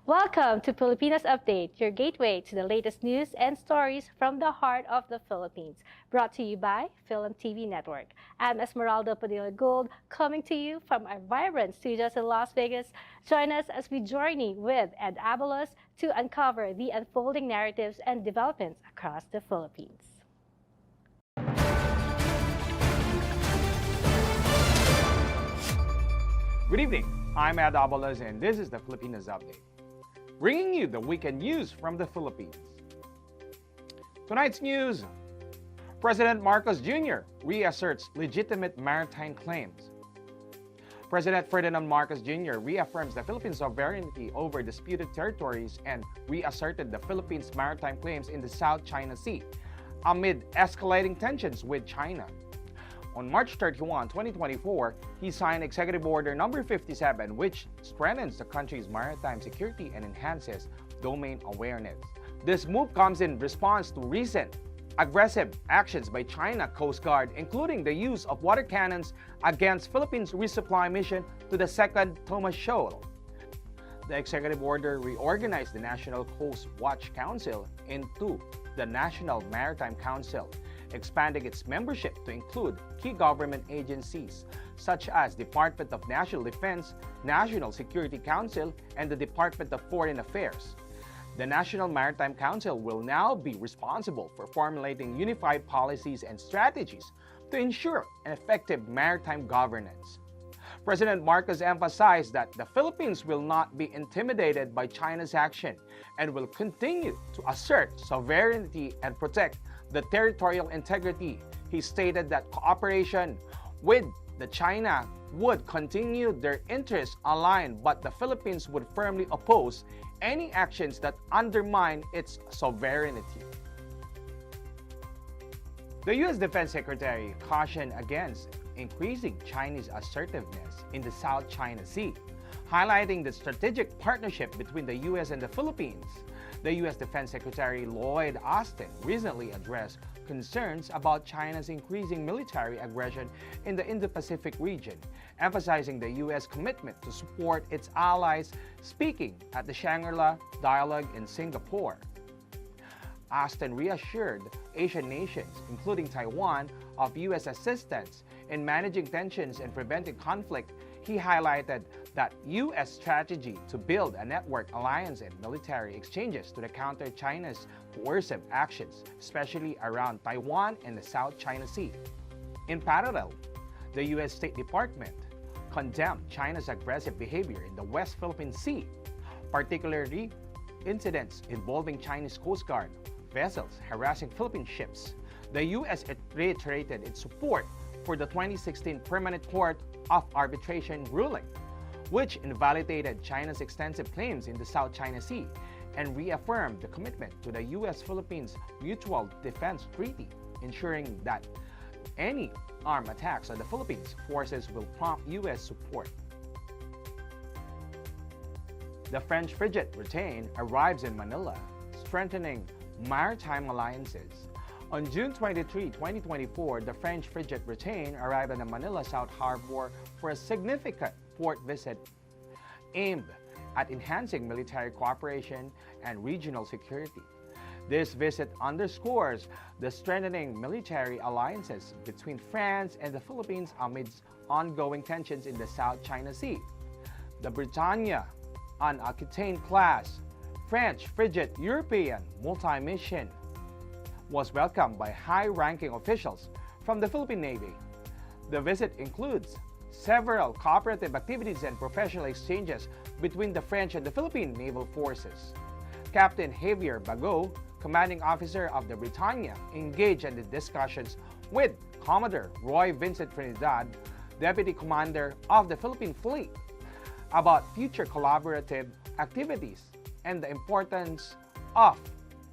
Welcome to Pilipinas Update, your gateway to the latest news and stories from the heart of the Philippines. Brought to you by FilAmTV Network. I'm Esmeralda Padilla Gould, coming to you from our vibrant studios in Las Vegas. Join us as we journey with Ed Abalos to uncover the unfolding narratives and developments across the Philippines. Good evening, I'm Ed Abalos and this is the Pilipinas Update, bringing you the weekend news from the Philippines. Tonight's news: President Marcos Jr. reasserts legitimate maritime claims. President Ferdinand Marcos Jr. reaffirms the Philippines' sovereignty over disputed territories and reasserted the Philippines' maritime claims in the South China Sea amid escalating tensions with China. On March 31, 2024, he signed Executive Order No. 57, which strengthens the country's maritime security and enhances domain awareness. This move comes in response to recent aggressive actions by China Coast Guard, including the use of water cannons against Philippines' resupply mission to the second Thomas Shoal. The executive order reorganized the National Coast Watch Council into the National Maritime Council, expanding its membership to include key government agencies such as Department of National Defense, National Security Council, and the Department of Foreign Affairs. The National Maritime Council will now be responsible for formulating unified policies and strategies to ensure an effective maritime governance. President Marcos emphasized that the Philippines will not be intimidated by China's action and will continue to assert sovereignty and protect the territorial integrity. He stated that cooperation with China would continue, their interests aligned, but the Philippines would firmly oppose any actions that undermine its sovereignty. The U.S. Defense Secretary cautioned against increasing Chinese assertiveness in the South China Sea, highlighting the strategic partnership between the U.S. and the Philippines. The U.S. Defense Secretary Lloyd Austin recently addressed concerns about China's increasing military aggression in the Indo-Pacific region, emphasizing the U.S. commitment to support its allies, speaking at the Shangri-La Dialogue in Singapore. Austin reassured Asian nations, including Taiwan, of U.S. assistance in managing tensions and preventing conflict. He highlighted that U.S. strategy to build a network alliance and military exchanges to counter China's coercive actions, especially around Taiwan and the South China Sea. In parallel, the U.S. State Department condemned China's aggressive behavior in the West Philippine Sea, particularly incidents involving Chinese Coast Guard vessels harassing Philippine ships. The U.S. reiterated its support for the 2016 Permanent Court of Arbitration ruling, which invalidated China's extensive claims in the South China Sea and reaffirmed the commitment to the U.S.-Philippines Mutual Defense Treaty, ensuring that any armed attacks on the Philippines forces will prompt U.S. support. The French frigate Retain arrives in Manila, strengthening maritime alliances. On June 23, 2024, the French frigate Retain arrived in the Manila South Harbor for a significant port visit aimed at enhancing military cooperation and regional security. This visit underscores the strengthening military alliances between France and the Philippines amidst ongoing tensions in the South China Sea. The Britannia, an Aquitaine-class French frigate European multi-mission, was welcomed by high-ranking officials from the Philippine Navy. The visit includes several cooperative activities and professional exchanges between the French and the Philippine naval forces. Captain Javier Bago, commanding officer of the Britannia, engaged in the discussions with Commodore Roy Vincent Trinidad, Deputy Commander of the Philippine Fleet, about future collaborative activities and the importance of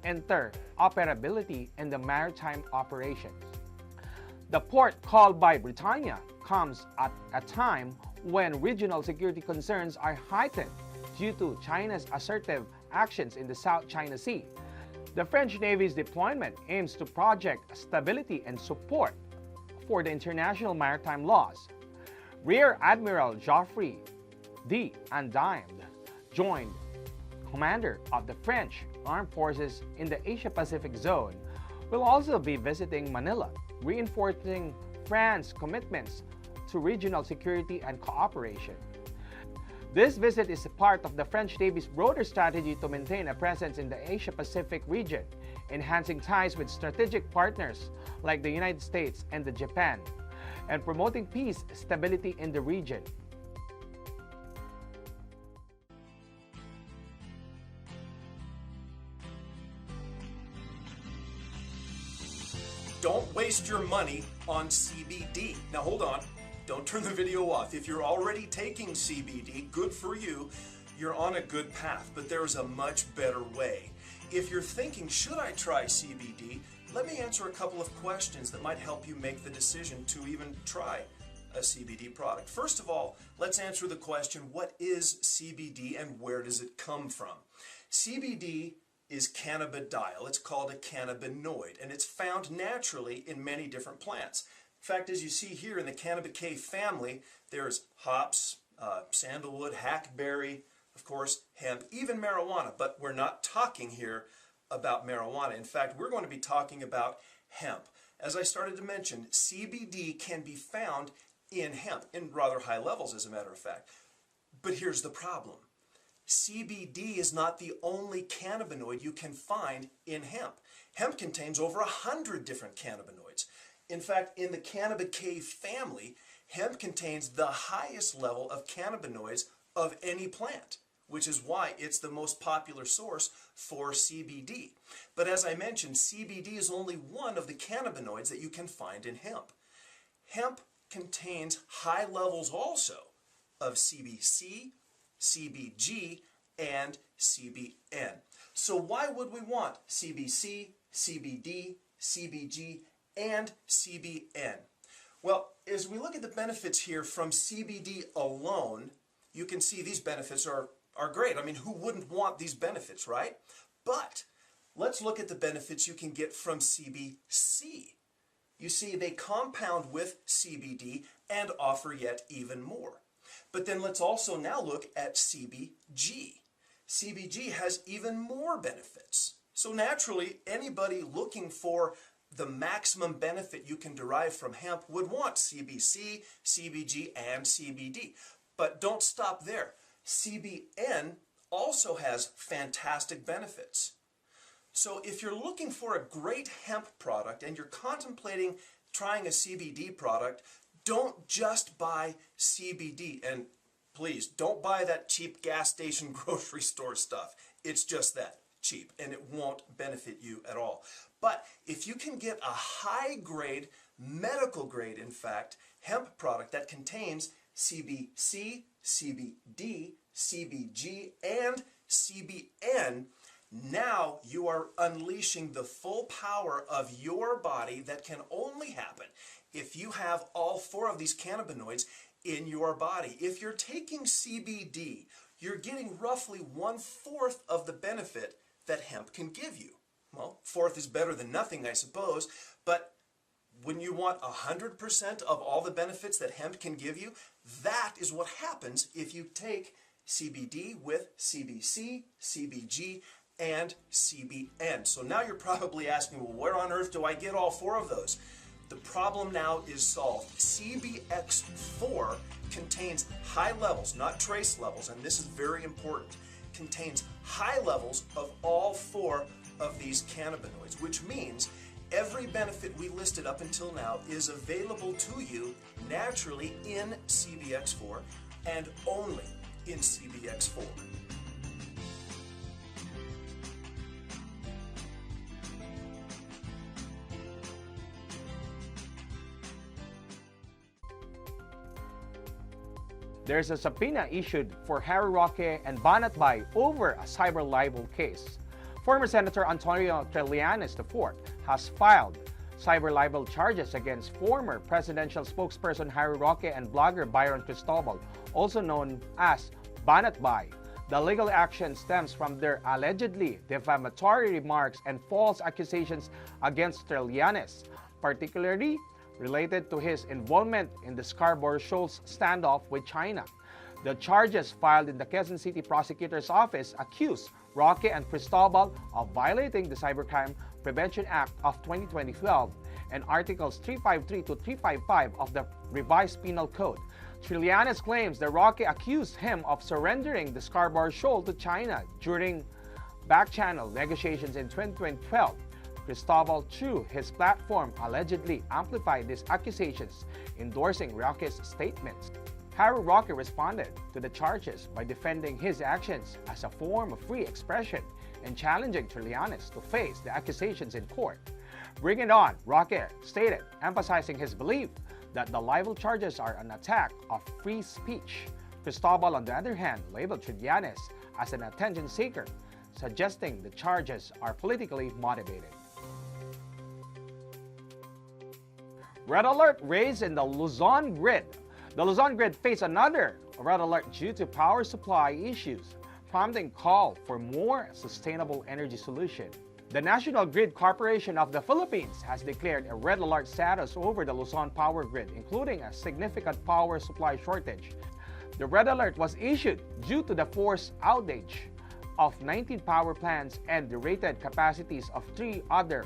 interoperability in the maritime operations. The port called by Britannia comes at a time when regional security concerns are heightened due to China's assertive actions in the South China Sea. The French Navy's deployment aims to project stability and support for the international maritime laws. Rear Admiral Geoffrey D. Andimed joined commander of the French Armed Forces in the Asia-Pacific zone, will also be visiting Manila, reinforcing France's commitments to regional security and cooperation. This visit is a part of the French Navy's broader strategy to maintain a presence in the Asia-Pacific region, enhancing ties with strategic partners like the United States and Japan, and promoting peace and stability in the region. Don't waste your money on CBD. Now hold on, don't turn the video off. If you're already taking CBD, good for you. You're on a good path, but there's a much better way. If you're thinking, should I try CBD? Let me answer a couple of questions that might help you make the decision to even try a CBD product. First of all, let's answer the question, what is CBD and where does it come from? CBD is cannabidiol. It's called a cannabinoid, and it's found naturally in many different plants. In fact, as you see here in the Cannabicaceae family, there's hops, sandalwood, hackberry, of course, hemp, even marijuana, but we're not talking here about marijuana. In fact, we're going to be talking about hemp. As I started to mention, CBD can be found in hemp, in rather high levels, as a matter of fact. But here's the problem. CBD is not the only cannabinoid you can find in hemp. Hemp contains over 100 different cannabinoids. In fact, in the Cannabicaceae family, hemp contains the highest level of cannabinoids of any plant, which is why it's the most popular source for CBD. But as I mentioned, CBD is only one of the cannabinoids that you can find in hemp. Hemp contains high levels also of CBC, CBG, and CBN. So why would we want CBC, CBD, CBG, and CBN? Well, as we look at the benefits here from CBD alone, you can see these benefits are great. I mean, who wouldn't want these benefits, right? But let's look at the benefits you can get from CBC. You see, they compound with CBD and offer yet even more. But then let's also now look at CBG. CBG has even more benefits. So naturally, anybody looking for the maximum benefit you can derive from hemp would want CBC, CBG, and CBD. But don't stop there. CBN also has fantastic benefits. So if you're looking for a great hemp product and you're contemplating trying a CBD product, don't just buy CBD. And please, don't buy that cheap gas station grocery store stuff. It's just that, cheap, and it won't benefit you at all. But if you can get a high grade, medical grade in fact, hemp product that contains CBC, CBD, CBG, and CBN, now you are unleashing the full power of your body that can only happen if you have all four of these cannabinoids in your body. If you're taking CBD, you're getting roughly 1/4 of the benefit that hemp can give you. Well, fourth is better than nothing, I suppose, but when you want 100% of all the benefits that hemp can give you, that is what happens if you take CBD with CBC, CBG, and CBN. So now you're probably asking, well, where on earth do I get all four of those? The problem now is solved. CBX4 contains high levels, not trace levels, and this is very important, contains high levels of all four of these cannabinoids, which means every benefit we listed up until now is available to you naturally in CBX4 and only in CBX4. There's a subpoena issued for Harry Roque and Banat over a cyber libel case. Former Senator Antonio Trillanes IV has filed cyber libel charges against former presidential spokesperson Harry Roque and blogger Byron Cristobal, also known as Banat. The legal action stems from their allegedly defamatory remarks and false accusations against Trillanes, particularly related to his involvement in the Scarborough Shoals standoff with China. The charges filed in the Quezon City Prosecutor's Office accuse Roque and Cristobal of violating the Cybercrime Prevention Act of 2012 and Articles 353 to 355 of the Revised Penal Code. Trillanes claims that Roque accused him of surrendering the Scarborough Shoal to China during back-channel negotiations in 2012. Cristobal, through his platform, allegedly amplified these accusations, endorsing Roque's statements. Harry Roque responded to the charges by defending his actions as a form of free expression and challenging Trillanes to face the accusations in court. Bring it on, Roque stated, emphasizing his belief that the libel charges are an attack of free speech. Cristobal, on the other hand, labeled Trillanes as an attention seeker, suggesting the charges are politically motivated. Red alert raised in the Luzon grid. The Luzon grid faced another red alert due to power supply issues, prompting call for more sustainable energy solution. The National Grid Corporation of the Philippines has declared a red alert status over the Luzon power grid, including a significant power supply shortage. The red alert was issued due to the forced outage of 19 power plants and the rated capacities of 3 others,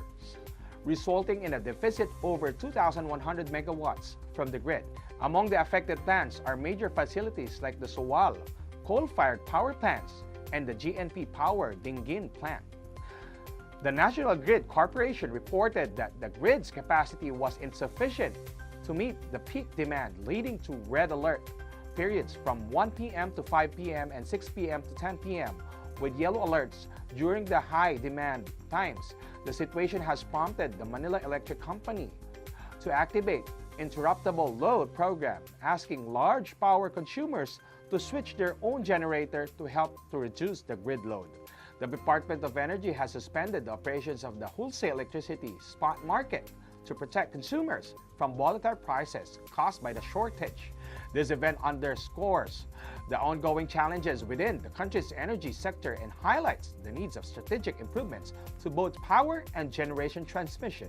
resulting in a deficit over 2,100 megawatts from the grid. Among the affected plants are major facilities like the Sowal coal-fired power plants and the GNP Power Dinggin plant. The National Grid Corporation reported that the grid's capacity was insufficient to meet the peak demand, leading to red alert periods from 1 p.m. to 5 p.m. and 6 p.m. to 10 p.m. with yellow alerts during the high demand times. The situation has prompted the Manila Electric Company to activate interruptible load program, asking large power consumers to switch their own generator to help to reduce the grid load. The Department of Energy has suspended the operations of the wholesale electricity spot market to protect consumers from volatile prices caused by the shortage. This event underscores the ongoing challenges within the country's energy sector and highlights the needs of strategic improvements to both power and generation transmission.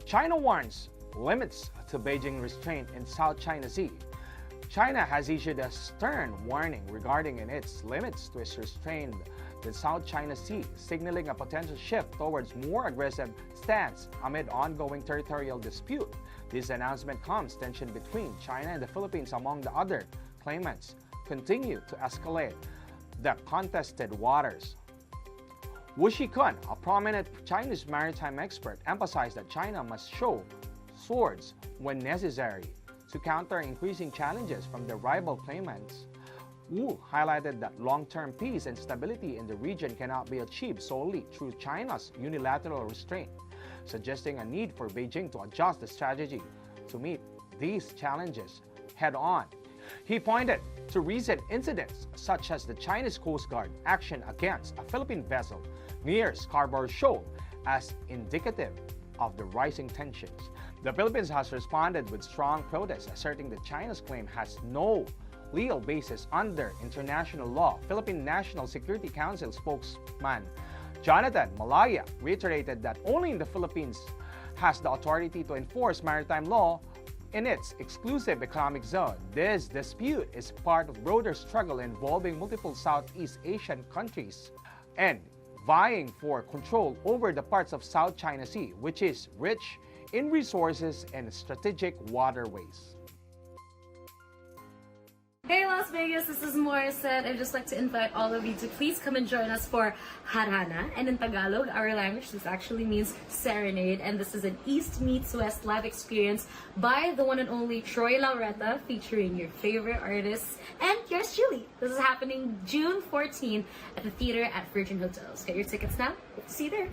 China warns limits to Beijing restraint in South China Sea. China has issued a stern warning regarding its limits to its restraint in South China Sea, signaling a potential shift towards more aggressive stance amid ongoing territorial dispute. This announcement comes tension between China and the Philippines, among the other claimants, continue to escalate the contested waters. Wu Shikun, a prominent Chinese maritime expert, emphasized that China must show swords when necessary to counter increasing challenges from the rival claimants. Wu highlighted that long-term peace and stability in the region cannot be achieved solely through China's unilateral restraint, suggesting a need for Beijing to adjust the strategy to meet these challenges head-on. He pointed to recent incidents such as the Chinese Coast Guard action against a Philippine vessel near Scarborough Shoal as indicative of the rising tensions. The Philippines has responded with strong protests, asserting that China's claim has no legal basis under international law. Philippine National Security Council spokesman Jonathan Malaya reiterated that only the Philippines has the authority to enforce maritime law in its exclusive economic zone. This dispute is part of broader struggle involving multiple Southeast Asian countries and vying for control over the parts of South China Sea, which is rich in resources and strategic waterways. Hey Las Vegas, this is Morissette. I'd just like to invite all of you to please come and join us for Harana. And in Tagalog, our language, this actually means serenade. And this is an East meets West live experience by the one and only Troy Laureta, featuring your favorite artists and yours truly. This is happening June 14 at the theater at Virgin Hotels. Get your tickets now. Hope to see you there.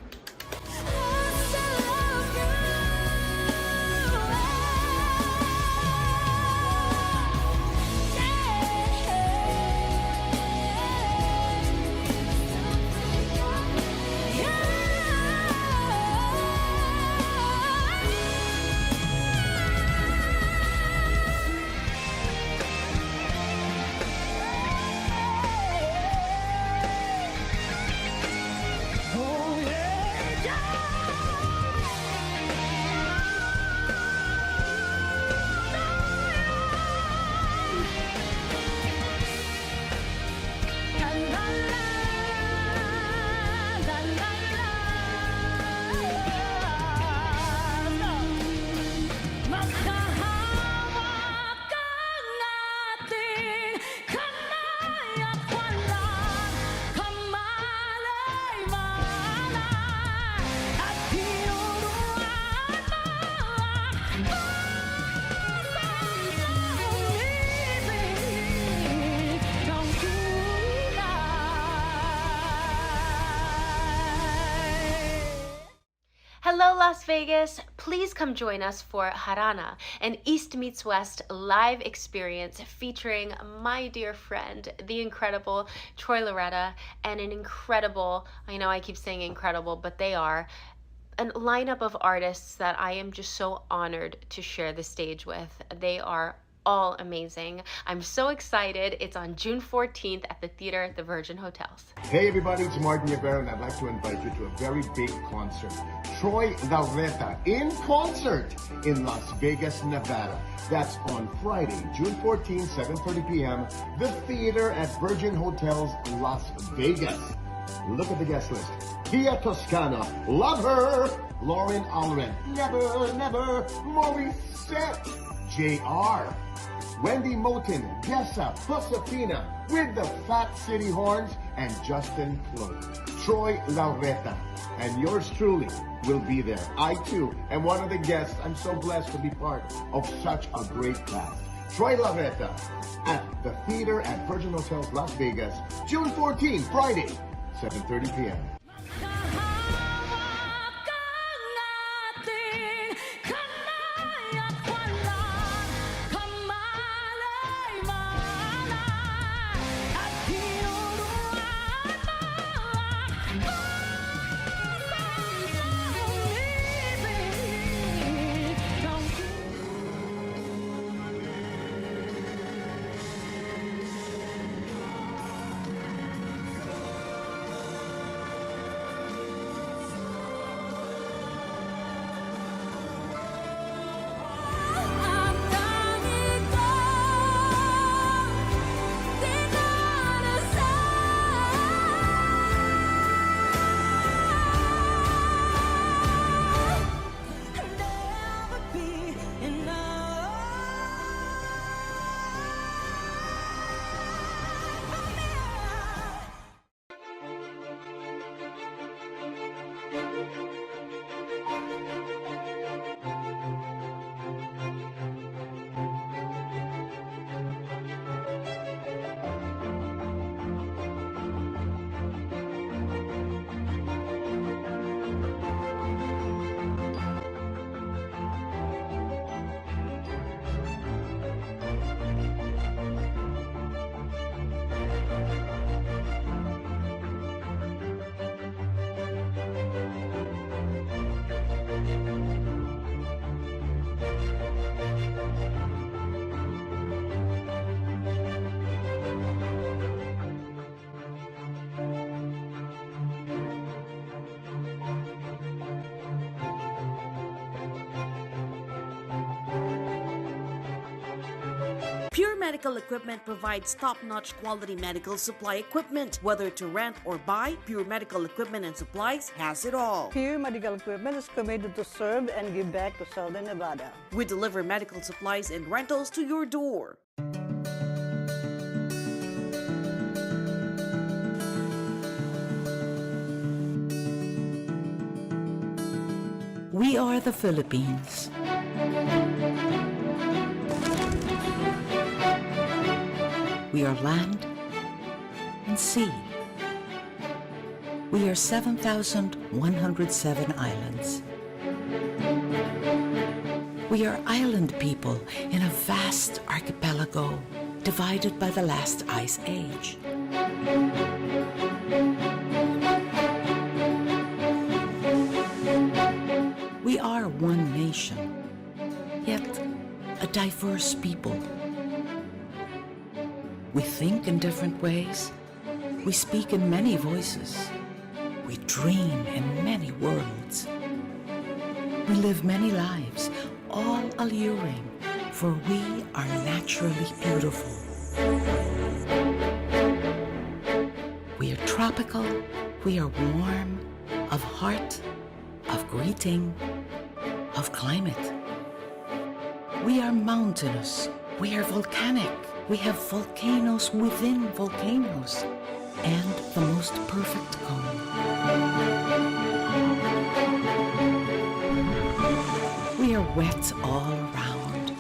Vegas, please come join us for Harana, an East meets West live experience featuring my dear friend, the incredible Troy Loretta, and an incredible, I know I keep saying incredible, but they are, a lineup of artists that I am just so honored to share the stage with. They are all amazing. I'm so excited. It's on June 14th at the theater at the Virgin Hotels. Hey everybody, it's Martin Rivera and I'd like to invite you to a very big concert. Troy Loretta in concert in Las Vegas, Nevada. That's on Friday, June 14th, 7:30 p.m. The theater at Virgin Hotels, Las Vegas. Look at the guest list. Kia Toscana, love her. Lauren Alren, never. Morissette, JR. Wendy Moten, Gessa, Josefina, with the Fat City Horns, and Justin Cloak. Troy Loretta, and yours truly will be there. I too am one of the guests. I'm so blessed to be part of such a great cast. Troy Loretta at the theater at Virgin Hotels, Las Vegas, June 14, Friday, 7:30 p.m. Pure Medical Equipment provides top-notch quality medical supply equipment. Whether to rent or buy, Pure Medical Equipment and Supplies has it all. Pure Medical Equipment is committed to serve and give back to Southern Nevada. We deliver medical supplies and rentals to your door. We are the Philippines. We are land and sea. We are 7,107 islands. We are island people in a vast archipelago divided by the last ice age. We are one nation, yet a diverse people. We think in different ways. We speak in many voices. We dream in many worlds. We live many lives, all alluring, for we are naturally beautiful. We are tropical, we are warm, of heart, of greeting, of climate. We are mountainous, we are volcanic, we have volcanoes within volcanoes, and the most perfect cone. We are wet all around.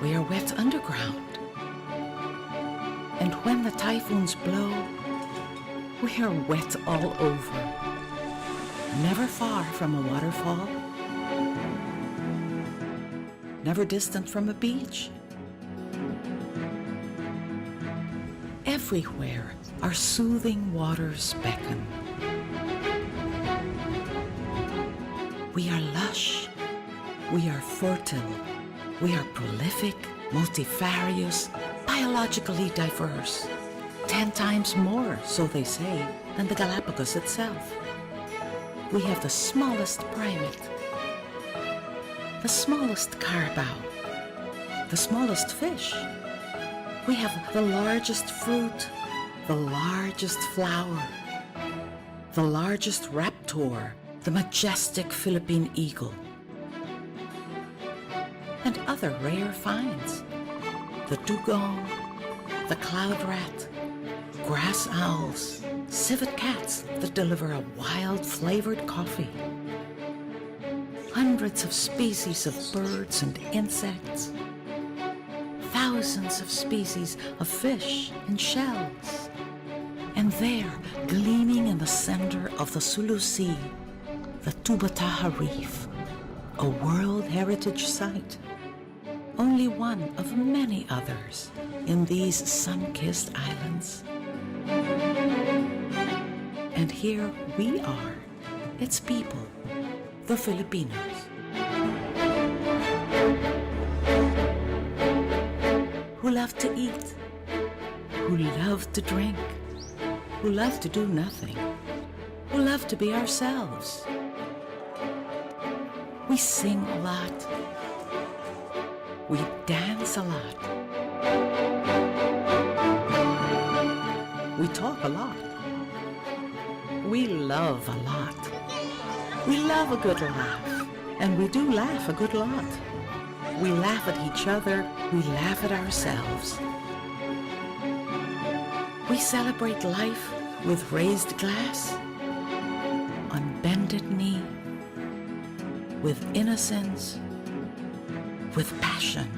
We are wet underground. And when the typhoons blow, we are wet all over. Never far from a waterfall, never distant from a beach. Everywhere our soothing waters beckon. We are lush, we are fertile, we are prolific, multifarious, biologically diverse. 10 times more, so they say, than the Galapagos itself. We have the smallest primate, the smallest carabao, the smallest fish. We have the largest fruit, the largest flower, the largest raptor, the majestic Philippine eagle, and other rare finds. The dugong, the cloud rat, grass owls, civet cats that deliver a wild flavored coffee. Hundreds of species of birds and insects. Thousands of species of fish and shells. And there, gleaming in the center of the Sulu Sea, the Tubataha Reef, a World Heritage Site. Only one of many others in these sun-kissed islands. And here we are, its people, the Filipinos. Who love to eat, who love to drink, who love to do nothing, who love to be ourselves. We sing a lot. We dance a lot. We talk a lot. We love a lot. We love a good laugh, and we do laugh a good lot. We laugh at each other, we laugh at ourselves. We celebrate life with raised glass, on bended knee, with innocence, with passion,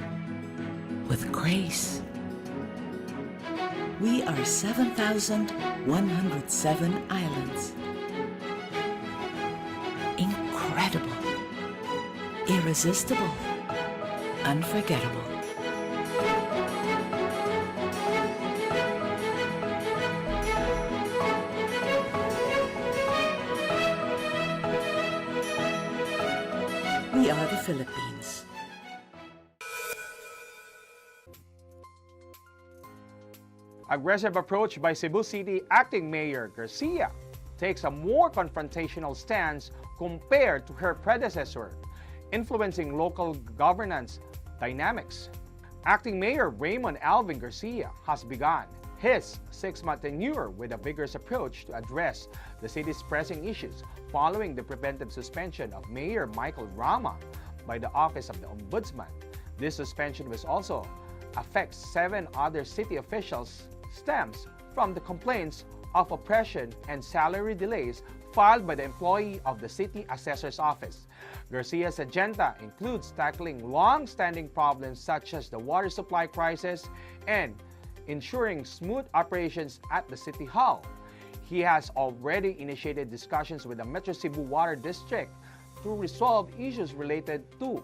with grace. We are 7,107 islands. Incredible, irresistible, unforgettable. We are the Philippines. Aggressive approach by Cebu City Acting Mayor Garcia takes a more confrontational stance compared to her predecessor, influencing local governance dynamics. Acting Mayor Raymond Alvin Garcia has begun his 6-month tenure with a vigorous approach to address the city's pressing issues following the preventive suspension of Mayor Michael Rama by the Office of the Ombudsman. This suspension was also affects 7 other city officials stems from the complaints of oppression and salary delays filed by the employee of the city assessor's office. Garcia's agenda includes tackling long-standing problems such as the water supply crisis and ensuring smooth operations at the City Hall. He has already initiated discussions with the Metro Cebu Water District to resolve issues related to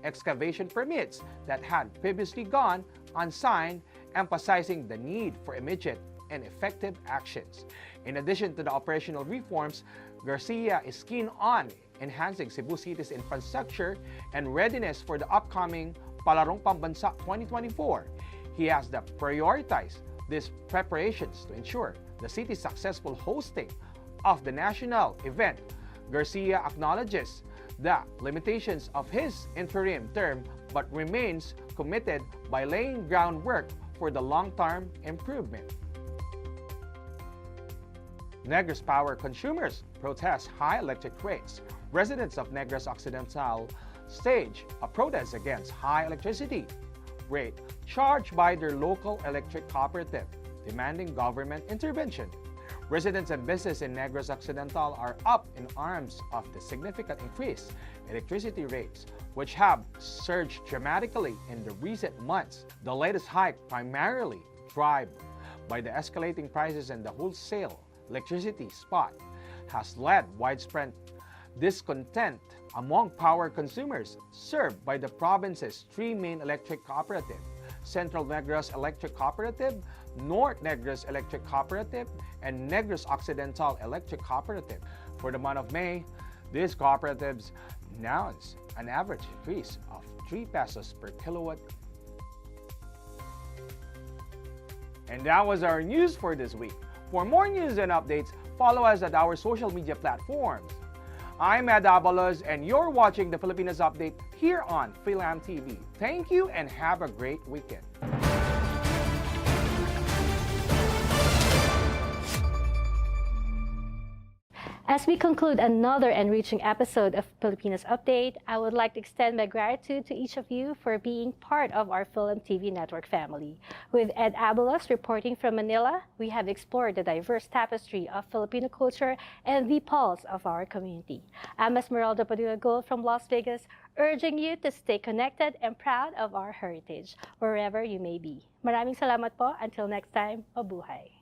excavation permits that had previously gone unsigned, emphasizing the need for immediate and effective actions. In addition to the operational reforms, Garcia is keen on enhancing Cebu City's infrastructure and readiness for the upcoming Palarong Pambansa 2024. He has prioritized these preparations to ensure the city's successful hosting of the national event. Garcia acknowledges the limitations of his interim term but remains committed by laying groundwork for the long-term improvement. Negros power consumers protest high electric rates. Residents of Negros Occidental stage a protest against high electricity rate charged by their local electric cooperative, demanding government intervention. Residents and businesses in Negros Occidental are up in arms of the significant increase in electricity rates, which have surged dramatically in the recent months. The latest hike, primarily driven by the escalating prices in the wholesale electricity spot, has led widespread discontent among power consumers served by the province's three main electric cooperatives: Central Negros Electric Cooperative, North Negros Electric Cooperative, and Negros Occidental Electric Cooperative. For the month of May, these cooperatives announced an average increase of 3 pesos per kilowatt. And that was our news for this week. For more news and updates, follow us at our social media platforms. I'm Ed Avalos, and you're watching the Filipinas Update here on FilAmTV. Thank you and have a great weekend. As we conclude another enriching episode of Pilipinas Update, I would like to extend my gratitude to each of you for being part of our FilAmTV Network family. With Ed Abalos reporting from Manila, we have explored the diverse tapestry of Filipino culture and the pulse of our community. I'm Esmeralda Padilla-Gold from Las Vegas, urging you to stay connected and proud of our heritage, wherever you may be. Maraming salamat po. Until next time, mabuhay.